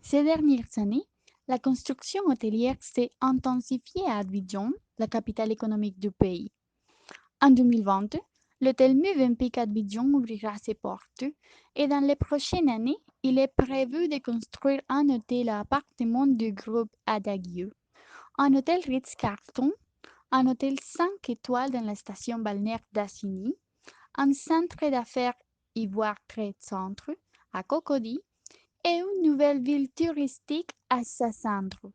Ces dernières années, la construction hôtelière s'est intensifiée à Abidjan, la capitale économique du pays. En 2020, l'hôtel Mövenpick Abidjan ouvrira ses portes et dans les prochaines années, il est prévu de construire un hôtel à appartements du groupe Adagio, un hôtel Ritz-Carlton, un hôtel 5 étoiles dans la station balnéaire d'Assigny, un centre d'affaires Ivoire Trade Centre à Cocody et une nouvelle ville touristique à Sassandra,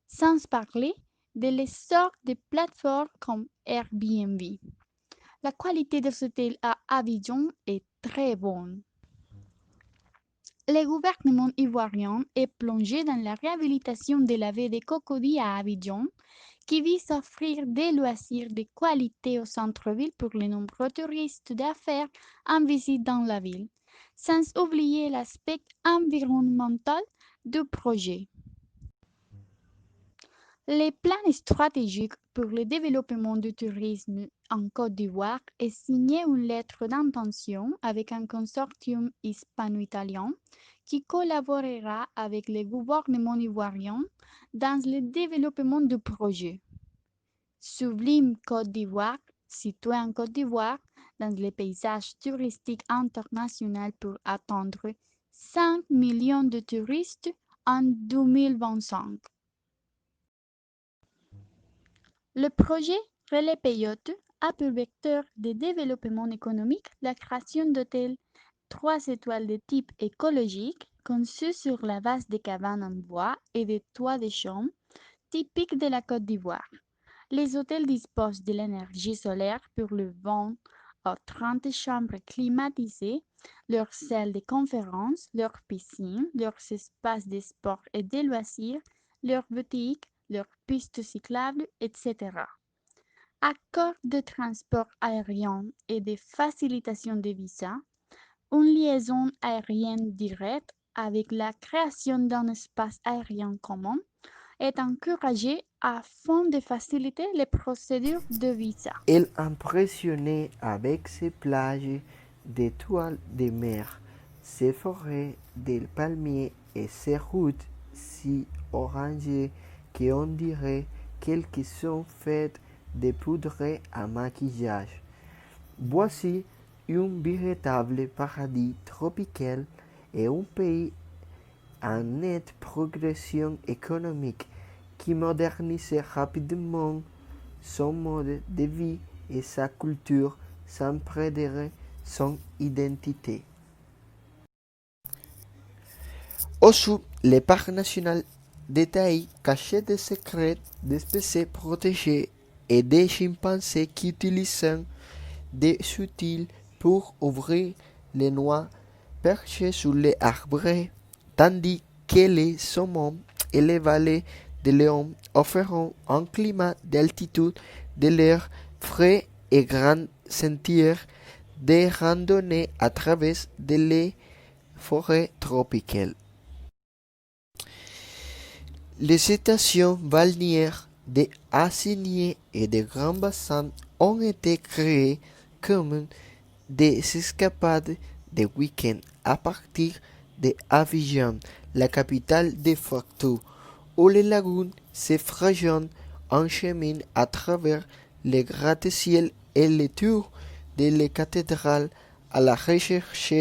sans parler de l'essor des plateformes comme Airbnb. La qualité des hôtels à Abidjan est très bonne. Le gouvernement ivoirien est plongé dans la réhabilitation de la baie de Cocody à Abidjan, qui vise à offrir des loisirs de qualité au centre-ville pour les nombreux touristes d'affaires en visite dans la ville, sans oublier l'aspect environnemental du projet. Le plan stratégique pour le développement du tourisme en Côte d'Ivoire est signé une lettre d'intention avec un consortium hispano-italien qui collaborera avec le gouvernement ivoirien dans le développement du projet. Sublime Côte d'Ivoire, située en Côte d'Ivoire, dans les paysages touristiques internationaux pour attendre 5 millions de touristes en 2025. Le projet Relais Peyote a pour vecteur de développement économique la création d'hôtels 3 étoiles de type écologique conçus sur la base de cabanes en bois et de toits de chaume typiques de la Côte d'Ivoire. Les hôtels disposent de l'énergie solaire pour le vent, 30 chambres climatisées, leurs salles de conférences, leurs piscines, leurs espaces de sport et de loisirs, leurs boutiques, leurs pistes cyclables, etc. Accords de transport aérien et de facilitation des visas, une liaison aérienne directe avec la création d'un espace aérien commun est encouragée afin de faciliter les procédures de visa. Elle impressionnait avec ses plages d'étoiles de mer, ses forêts de palmiers et ses routes si orangées qu'on dirait qu'elles sont faites de poudre à maquillage. Voici un véritable paradis tropical et un pays en nette progression économique qui modernise rapidement son mode de vie et sa culture sans perdre son identité. Au sud, le parc national détaille cache des secrets d'espèces protégées et des chimpanzés qui utilisent des outils pour ouvrir les noix perchées sur les arbres, tandis que les saumons et les vallées de Léon offrent un climat d'altitude de l'air frais et grand sentiers de randonnée à travers les forêts tropicales. Les stations balnéaires de Assigny et de Grand Bassin ont été créées comme des escapades de week-end à partir de Abidjan, la capitale de facto, où les lagunes se fragmentent en chemin à travers les gratte-ciel et les tours de la cathédrale à la recherche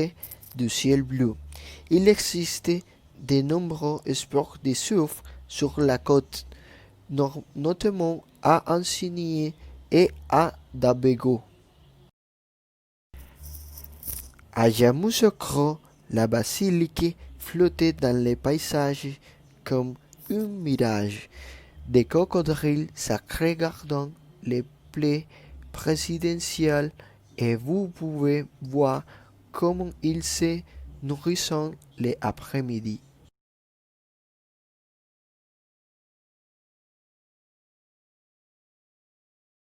du ciel bleu. Il existe de nombreux sports de surf sur la côte, notamment à Ansigny et à Dabego. À Yamoussoukro, la basilique flottait dans les paysages comme un mirage. Des crocodiles sacrés gardant les plaies présidentielles et vous pouvez voir comment ils se nourrissent l'après-midi.